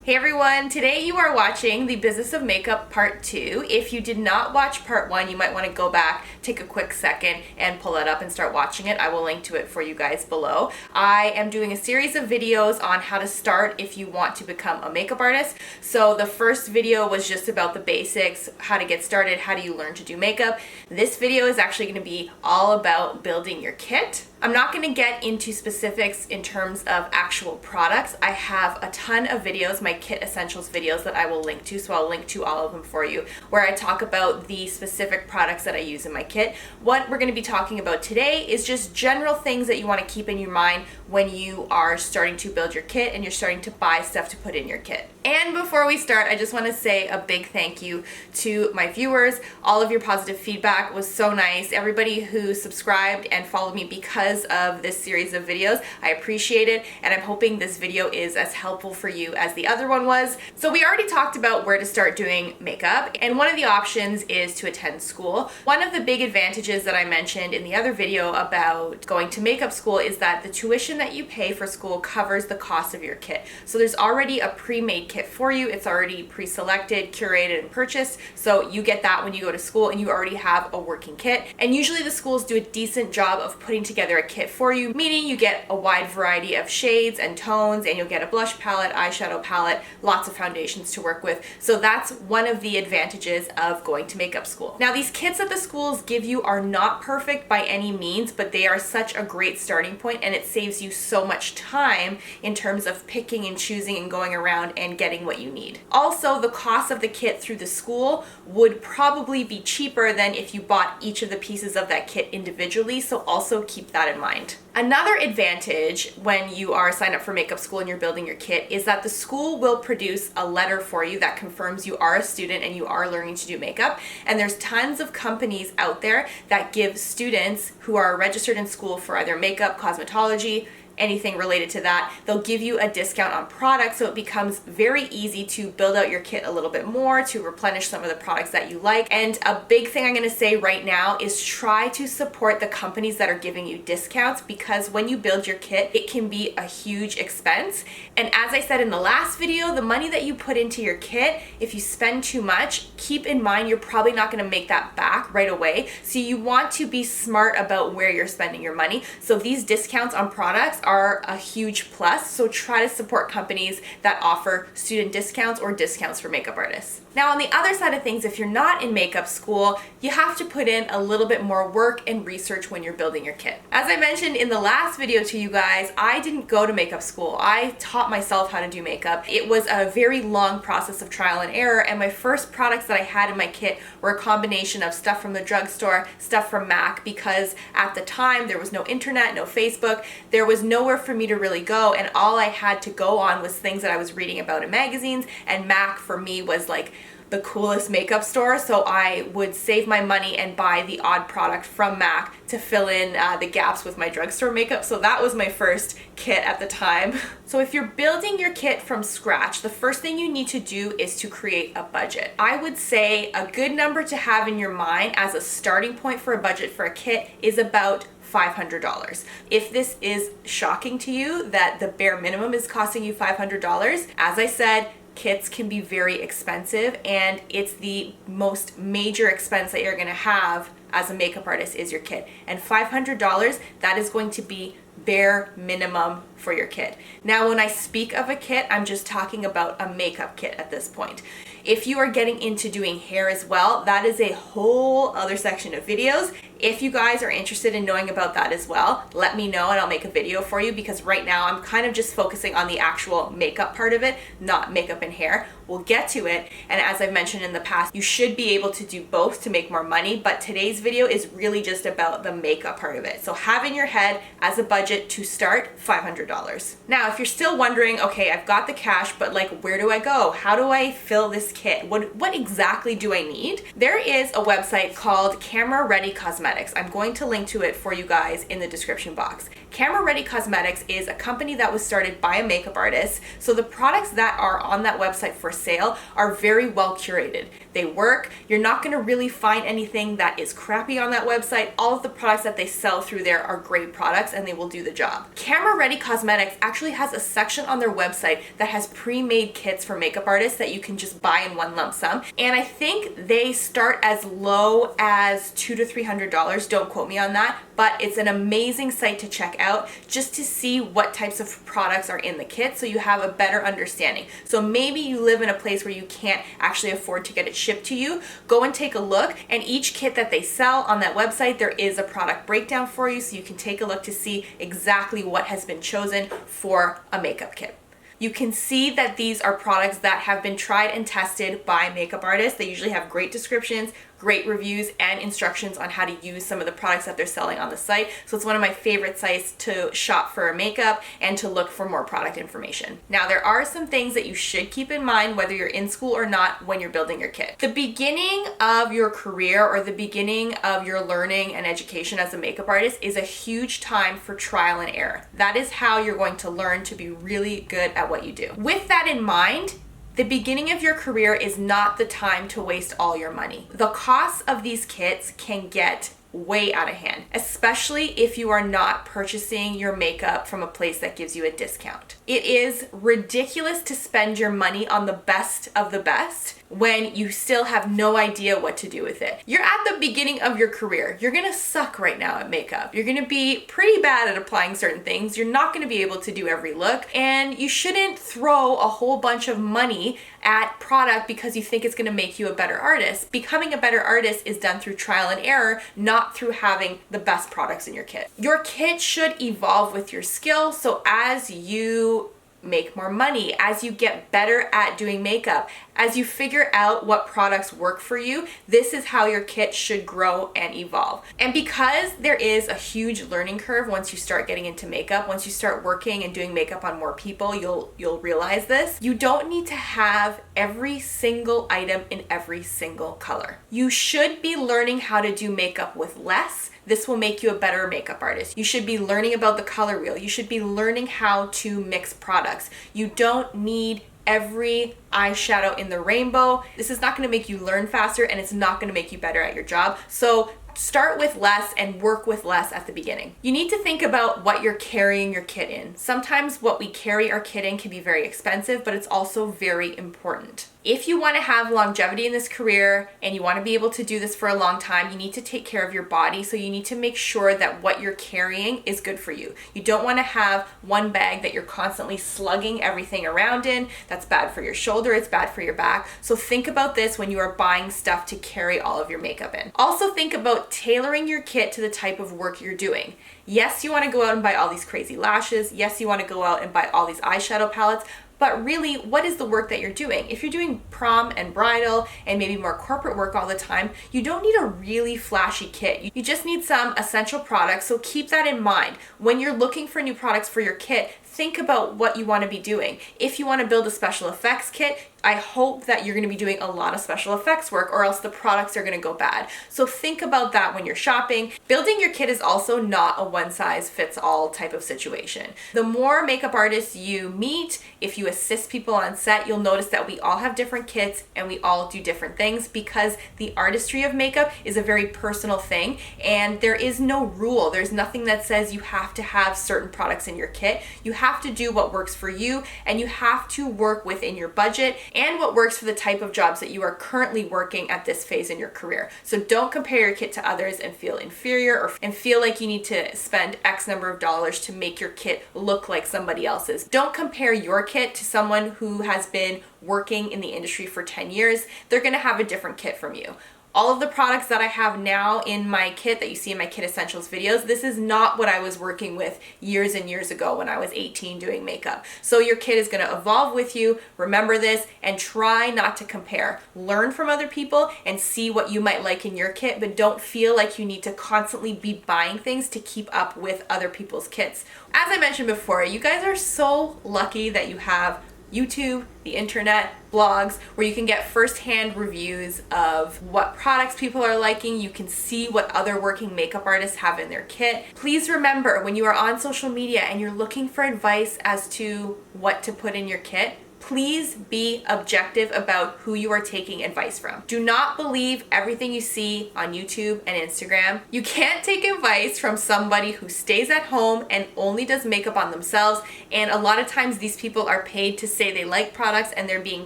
Hey everyone, today you are watching The Business of Makeup Part 2. If you did not watch Part 1, you might want to go back, take a quick second, and pull it up and start watching it. I will link to it for you guys below. I am doing a series of videos on how to start if you want to become a makeup artist. So the first video was just about the basics, how to get started, how do you learn to do makeup. This video is actually going to be all about building your kit. I'm not going to get into specifics in terms of actual products. I have a ton of videos, my kit essentials videos that I will link to, so I'll link to all of them for you, where I talk about the specific products that I use in my kit. What we're going to be talking about today is just general things that you want to keep in your mind when you are starting to build your kit and you're starting to buy stuff to put in your kit. And before we start, I just want to say a big thank you to my viewers. All of your positive feedback was so nice. Everybody who subscribed and followed me because of this series of videos, I appreciate it, and I'm hoping this video is as helpful for you as the other one was. So we already talked about where to start doing makeup, and one of the options is to attend school. One of the big advantages that I mentioned in the other video about going to makeup school is that the tuition that you pay for school covers the cost of your kit. So there's already a pre-made kit for you. It's already pre-selected, curated, and purchased. So you get that when you go to school and you already have a working kit. And usually the schools do a decent job of putting together a kit for you, meaning you get a wide variety of shades and tones, and you'll get a blush palette, eyeshadow palette, lots of foundations to work with. So that's one of the advantages of going to makeup school. Now, these kits that the schools give you are not perfect by any means, but they are such a great starting point, and it saves you so much time in terms of picking and choosing and going around and getting what you need. Also, the cost of the kit through the school would probably be cheaper than if you bought each of the pieces of that kit individually, so also keep that in mind. Another advantage when you are signed up for makeup school and you're building your kit is that the school will produce a letter for you that confirms you are a student and you are learning to do makeup. And there's tons of companies out there that give students who are registered in school for either makeup, cosmetology, anything related to that, they'll give you a discount on products, so it becomes very easy to build out your kit a little bit more, to replenish some of the products that you like. And a big thing I'm going to say right now is try to support the companies that are giving you discounts, because when you build your kit, it can be a huge expense. And as I said in the last video, the money that you put into your kit, if you spend too much, keep in mind you're probably not going to make that back right away. So you want to be smart about where you're spending your money. So these discounts on products are a huge plus, so try to support companies that offer student discounts or discounts for makeup artists. Now, on the other side of things, if you're not in makeup school, you have to put in a little bit more work and research when you're building your kit. As I mentioned in the last video to you guys, I didn't go to makeup school. I taught myself how to do makeup. It was a very long process of trial and error, and my first products that I had in my kit were a combination of stuff from the drugstore, stuff from MAC, because at the time there was no internet, no Facebook, there was nowhere for me to really go, and all I had to go on was things that I was reading about in magazines, and MAC for me was like the coolest makeup store, so I would save my money and buy the odd product from MAC to fill in the gaps with my drugstore makeup. So that was my first kit at the time. So if you're building your kit from scratch, the first thing you need to do is to create a budget. I would say a good number to have in your mind as a starting point for a budget for a kit is about $500. If this is shocking to you that the bare minimum is costing you $500, as I said, kits can be very expensive, and it's the most major expense that you're going to have as a makeup artist is your kit. And $500, that is going to be bare minimum for your kit. Now, when I speak of a kit, I'm just talking about a makeup kit at this point. If you are getting into doing hair as well, that is a whole other section of videos. If you guys are interested in knowing about that as well, let me know and I'll make a video for you, because right now I'm kind of just focusing on the actual makeup part of it, not makeup and hair. We'll get to it, and as I've mentioned in the past, you should be able to do both to make more money, but today's video is really just about the makeup part of it. So have in your head as a budget to start $500. Now, if you're still wondering, okay, I've got the cash, but like, where do I go? How do I fill this kit? What exactly do I need? There is a website called Camera Ready Cosmetics Cosmetics. I'm going to link to it for you guys in the description box. Camera Ready Cosmetics is a company that was started by a makeup artist, so the products that are on that website for sale are very well curated. They work. You're not going to really find anything that is crappy on that website. All of the products that they sell through there are great products and they will do the job. Camera Ready Cosmetics actually has a section on their website that has pre-made kits for makeup artists that you can just buy in one lump sum. And I think they start as low as $200 to $300. Don't quote me on that, but it's an amazing site to check out just to see what types of products are in the kit so you have a better understanding. So maybe you live in a place where you can't actually afford to get it shipped to you. Go and take a look, and each kit that they sell on that website, there is a product breakdown for you so you can take a look to see exactly what has been chosen for a makeup kit. You can see that these are products that have been tried and tested by makeup artists. They usually have great descriptions, great reviews, and instructions on how to use some of the products that they're selling on the site. So it's one of my favorite sites to shop for makeup and to look for more product information. Now, there are some things that you should keep in mind whether you're in school or not when you're building your kit. The beginning of your career or the beginning of your learning and education as a makeup artist is a huge time for trial and error. That is how you're going to learn to be really good at what you do. With that in mind, the beginning of your career is not the time to waste all your money. The costs of these kits can get way out of hand, especially if you are not purchasing your makeup from a place that gives you a discount. It is ridiculous to spend your money on the best of the best when you still have no idea what to do with it. You're at the beginning of your career. You're gonna suck right now at makeup. You're gonna be pretty bad at applying certain things. You're not gonna be able to do every look, and you shouldn't throw a whole bunch of money at product because you think it's gonna make you a better artist. Becoming a better artist is done through trial and error, not through having the best products in your kit. Your kit should evolve with your skill, so as you make more money, as you get better at doing makeup, as you figure out what products work for you, this is how your kit should grow and evolve. And because there is a huge learning curve once you start getting into makeup, once you start working and doing makeup on more people, you'll realize this. You don't need to have every single item in every single color. You should be learning how to do makeup with less. This will make you a better makeup artist. You should be learning about the color wheel. You should be learning how to mix products. You don't need every eyeshadow in the rainbow. This is not gonna make you learn faster, and it's not gonna make you better at your job. So start with less and work with less at the beginning. You need to think about what you're carrying your kit in. Sometimes what we carry our kit in can be very expensive, but it's also very important. If you want to have longevity in this career and you want to be able to do this for a long time, you need to take care of your body. So you need to make sure that what you're carrying is good for you. You don't want to have one bag that you're constantly slugging everything around in. That's bad for your shoulder, it's bad for your back. So think about this when you are buying stuff to carry all of your makeup in. Also think about tailoring your kit to the type of work you're doing. Yes, you want to go out and buy all these crazy lashes. Yes, you want to go out and buy all these eyeshadow palettes. But really, what is the work that you're doing? If you're doing prom and bridal and maybe more corporate work all the time, you don't need a really flashy kit. You just need some essential products, so keep that in mind. When you're looking for new products for your kit, think about what you want to be doing. If you want to build a special effects kit, I hope that you're going to be doing a lot of special effects work, or else the products are going to go bad. So think about that when you're shopping. Building your kit is also not a one-size-fits-all type of situation. The more makeup artists you meet, if you assist people on set, you'll notice that we all have different kits and we all do different things, because the artistry of makeup is a very personal thing, and there is no rule. There's nothing that says you have to have certain products in your kit. You have to do what works for you, and you have to work within your budget and what works for the type of jobs that you are currently working at this phase in your career. So don't compare your kit to others and feel inferior and feel like you need to spend X number of dollars to make your kit look like somebody else's. Don't compare your kit to someone who has been working in the industry for 10 years. They're gonna have a different kit from you. All of the products that I have now in my kit that you see in my Kit Essentials videos, this is not what I was working with years and years ago when I was 18 doing makeup. So your kit is gonna evolve with you. Remember this, and try not to compare. Learn from other people and see what you might like in your kit, but don't feel like you need to constantly be buying things to keep up with other people's kits. As I mentioned before, you guys are so lucky that you have YouTube, the internet, blogs, where you can get firsthand reviews of what products people are liking. You can see what other working makeup artists have in their kit. Please remember, when you are on social media and you're looking for advice as to what to put in your kit, please be objective about who you are taking advice from. Do not believe everything you see on YouTube and Instagram. You can't take advice from somebody who stays at home and only does makeup on themselves. And a lot of times these people are paid to say they like products, and they're being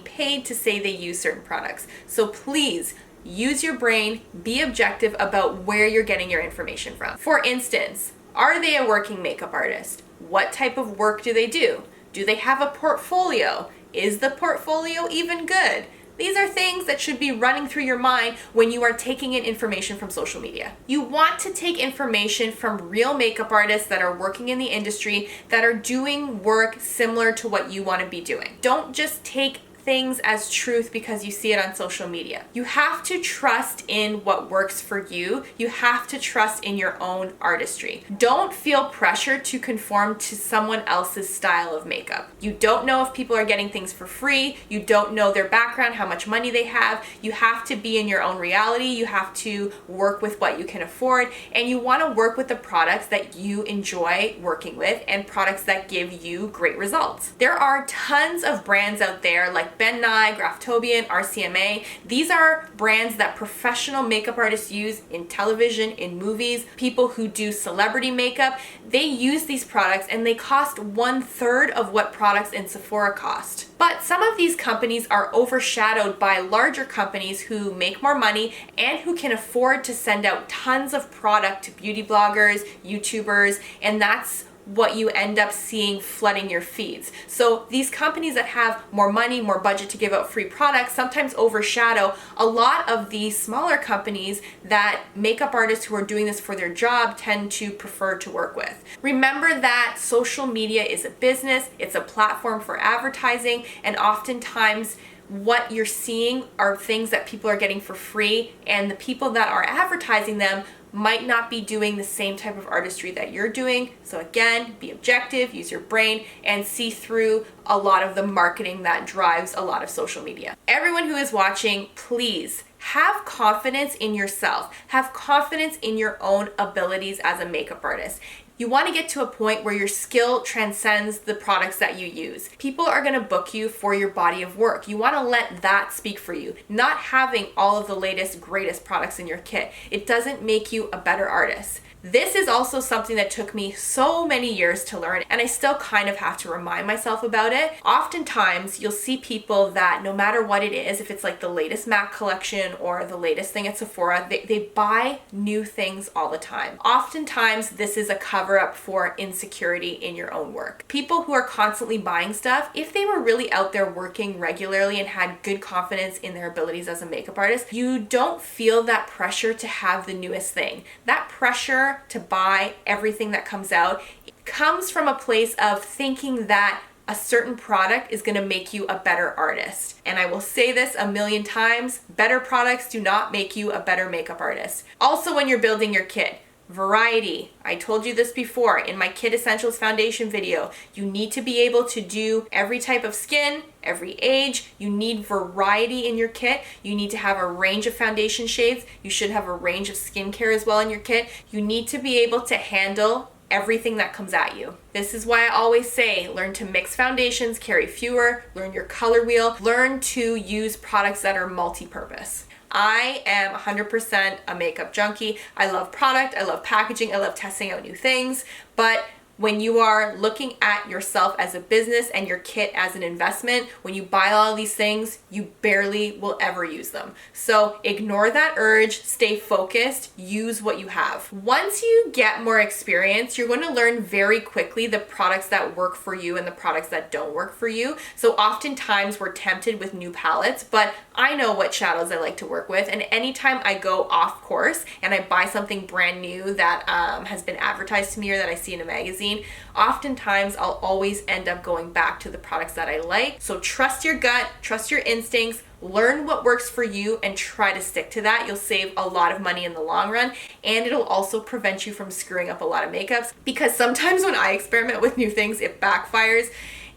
paid to say they use certain products. So please use your brain, be objective about where you're getting your information from. For instance, are they a working makeup artist? What type of work do they do? Do they have a portfolio? Is the portfolio even good? These are things that should be running through your mind when you are taking in information from social media. You want to take information from real makeup artists that are working in the industry, that are doing work similar to what you want to be doing. Don't just take things as truth because you see it on social media. You have to trust in what works for you. You have to trust in your own artistry. Don't feel pressure to conform to someone else's style of makeup. You don't know if people are getting things for free. You don't know their background, how much money they have. You have to be in your own reality. You have to work with what you can afford, and you want to work with the products that you enjoy working with and products that give you great results. There are tons of brands out there like Ben Nye, Graftobian, RCMA. These are brands that professional makeup artists use in television, in movies, people who do celebrity makeup. They use these products and they cost 1/3 of what products in Sephora cost. But some of these companies are overshadowed by larger companies who make more money and who can afford to send out tons of product to beauty bloggers, YouTubers, and that's what you end up seeing flooding your feeds. So these companies that have more money, more budget to give out free products sometimes overshadow a lot of the smaller companies that makeup artists who are doing this for their job tend to prefer to work with. Remember that social media is a business, it's a platform for advertising, and oftentimes what you're seeing are things that people are getting for free, and the people that are advertising them might not be doing the same type of artistry that you're doing. So again, be objective, use your brain, and see through a lot of the marketing that drives a lot of social media. Everyone who is watching, please have confidence in yourself. Have confidence in your own abilities as a makeup artist. You want to get to a point where your skill transcends the products that you use. People are going to book you for your body of work. You want to let that speak for you. Not having all of the latest, greatest products in your kit. It doesn't make you a better artist. This is also something that took me so many years to learn, and I still kind of have to remind myself about it. Oftentimes, you'll see people that no matter what it is, if it's like the latest MAC collection or the latest thing at Sephora, they buy new things all the time. Oftentimes, this is a cover-up for insecurity in your own work. People who are constantly buying stuff, if they were really out there working regularly and had good confidence in their abilities as a makeup artist, you don't feel that pressure to have the newest thing. That pressure to buy everything that comes out comes from a place of thinking that a certain product is going to make you a better artist. And I will say this a million times, better products do not make you a better makeup artist. Also, when you're building your kit, variety. I told you this before in my Kit Essentials Foundation video. You need to be able to do every type of skin, every age. You need variety in your kit. You need to have a range of foundation shades. You should have a range of skincare as well in your kit. You need to be able to handle everything that comes at you. This is why I always say, learn to mix foundations, carry fewer, learn your color wheel, learn to use products that are multi-purpose. I am 100% a makeup junkie. I love product, I love packaging, I love testing out new things, but when you are looking at yourself as a business and your kit as an investment, when you buy all these things, you barely will ever use them. So ignore that urge, stay focused, use what you have. Once you get more experience, you're going to learn very quickly the products that work for you and the products that don't work for you. So oftentimes we're tempted with new palettes, but I know what shadows I like to work with, and anytime I go off course and I buy something brand new that has been advertised to me or that I see in a magazine, oftentimes I'll always end up going back to the products that I like. So trust your gut, trust your instincts, learn what works for you and try to stick to that. You'll save a lot of money in the long run, and it'll also prevent you from screwing up a lot of makeups, because sometimes when I experiment with new things, it backfires.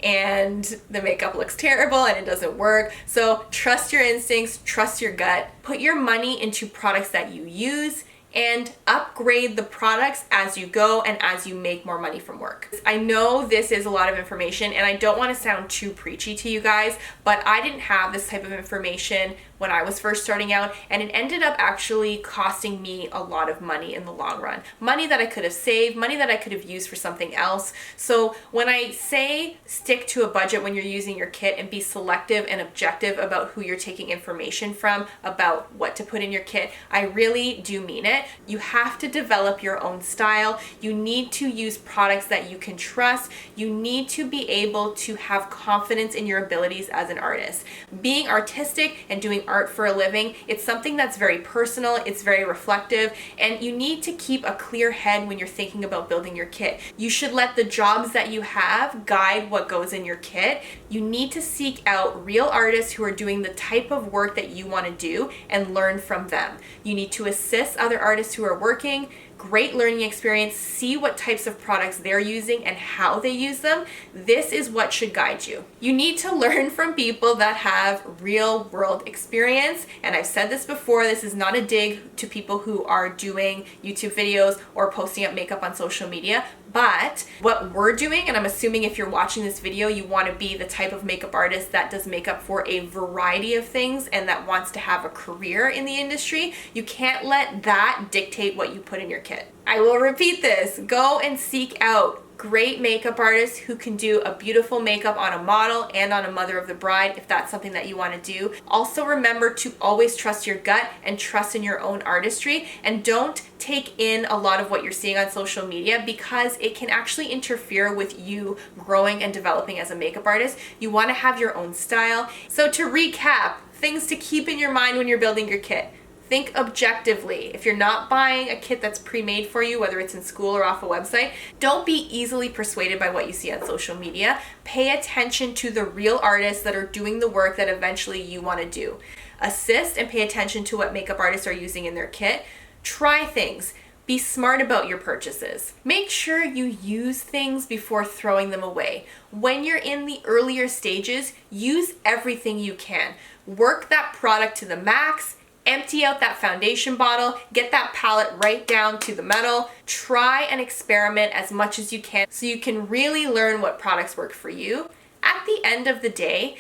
and the makeup looks terrible and it doesn't work. So trust your instincts, trust your gut, put your money into products that you use, and upgrade the products as you go and as you make more money from work. I know this is a lot of information and I don't want to sound too preachy to you guys, but I didn't have this type of information when I was first starting out, and it ended up actually costing me a lot of money in the long run. Money that I could have saved, money that I could have used for something else. So when I say stick to a budget when you're using your kit and be selective and objective about who you're taking information from, about what to put in your kit, I really do mean it. You have to develop your own style. You need to use products that you can trust. You need to be able to have confidence in your abilities as an artist. Being artistic and doing art for a living, it's something that's very personal, it's very reflective, and you need to keep a clear head when you're thinking about building your kit. You should let the jobs that you have guide what goes in your kit. You need to seek out real artists who are doing the type of work that you want to do and learn from them. You need to assist other artists who are working. Great learning experience, see what types of products they're using and how they use them. This is what should guide you. You need to learn from people that have real world experience. And I've said this before, this is not a dig to people who are doing YouTube videos or posting up makeup on social media. But what we're doing, and I'm assuming if you're watching this video, you want to be the type of makeup artist that does makeup for a variety of things and that wants to have a career in the industry, you can't let that dictate what you put in your kit. I will repeat this. Go and seek out great makeup artists who can do a beautiful makeup on a model and on a mother of the bride if that's something that you want to do. Also remember to always trust your gut and trust in your own artistry, and don't take in a lot of what you're seeing on social media because it can actually interfere with you growing and developing as a makeup artist. You want to have your own style. So to recap, things to keep in your mind when you're building your kit. Think objectively. If you're not buying a kit that's pre-made for you, whether it's in school or off a website, don't be easily persuaded by what you see on social media. Pay attention to the real artists that are doing the work that eventually you want to do. Assist and pay attention to what makeup artists are using in their kit. Try things. Be smart about your purchases. Make sure you use things before throwing them away. When you're in the earlier stages, use everything you can. Work that product to the max. Empty out that foundation bottle, get that palette right down to the metal. Try and experiment as much as you can so you can really learn what products work for you. At the end of the day,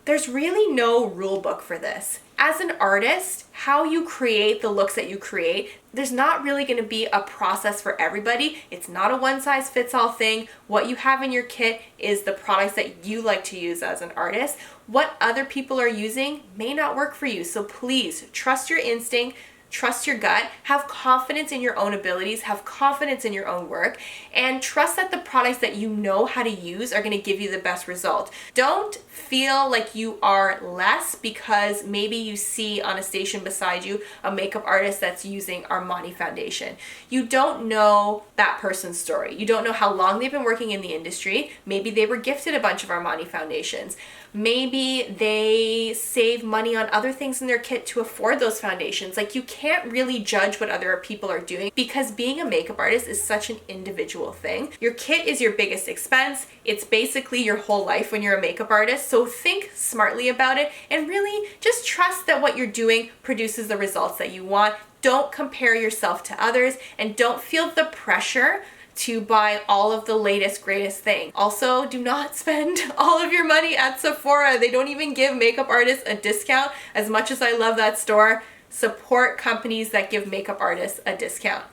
there's really no rule book for this. As an artist, how you create the looks that you create, there's not really going to be a process for everybody. It's not a one-size-fits-all thing. What you have in your kit is the products that you like to use as an artist. What other people are using may not work for you. So please trust your instinct. Trust your gut, have confidence in your own abilities, have confidence in your own work, and trust that the products that you know how to use are going to give you the best result. Don't feel like you are less because maybe you see on a station beside you a makeup artist that's using Armani foundation. You don't know that person's story. You don't know how long they've been working in the industry. Maybe they were gifted a bunch of Armani foundations. Maybe they save money on other things in their kit to afford those foundations. Like, you can't really judge what other people are doing because being a makeup artist is such an individual thing. Your kit is your biggest expense. It's basically your whole life when you're a makeup artist. So think smartly about it and really just trust that what you're doing produces the results that you want. Don't compare yourself to others and don't feel the pressure to buy all of the latest, greatest thing. Also, do not spend all of your money at Sephora. They don't even give makeup artists a discount. As much as I love that store, support companies that give makeup artists a discount.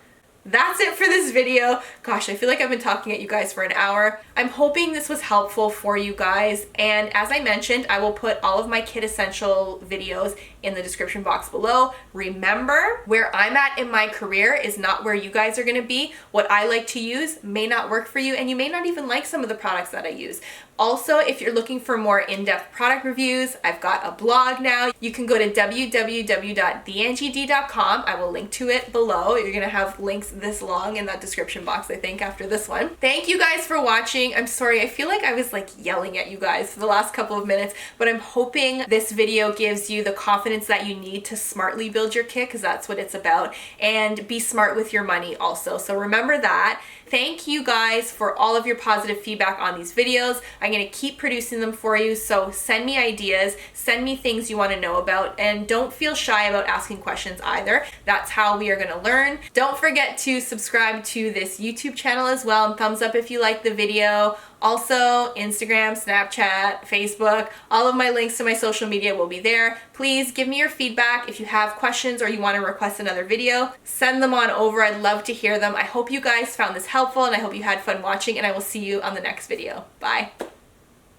That's it for this video. Gosh, I feel like I've been talking at you guys for an hour. I'm hoping this was helpful for you guys. And as I mentioned, I will put all of my kit essential videos in the description box below. Remember, where I'm at in my career is not where you guys are gonna be. What I like to use may not work for you, and you may not even like some of the products that I use. Also, if you're looking for more in-depth product reviews, I've got a blog now. You can go to www.theangied.com. I will link to it below. You're gonna have links this long in that description box, I think, after this one. Thank you guys for watching. I'm sorry, I feel like I was like yelling at you guys for the last couple of minutes, but I'm hoping this video gives you the confidence that you need to smartly build your kit, because that's what it's about, and be smart with your money also. So remember that. thank you guys for all of your positive feedback on these videos. I'm going to keep producing them for you, so send me ideas, send me things you want to know about, and don't feel shy about asking questions either. That's how we are going to learn. Don't forget to subscribe to this YouTube channel as well, and thumbs up if you like the video. Also, Instagram, Snapchat, Facebook, all of my links to my social media will be there. Please give me your feedback. If you have questions or you want to request another video, send them on over. I'd love to hear them. I hope you guys found this helpful, and I hope you had fun watching, and I will see you on the next video. Bye.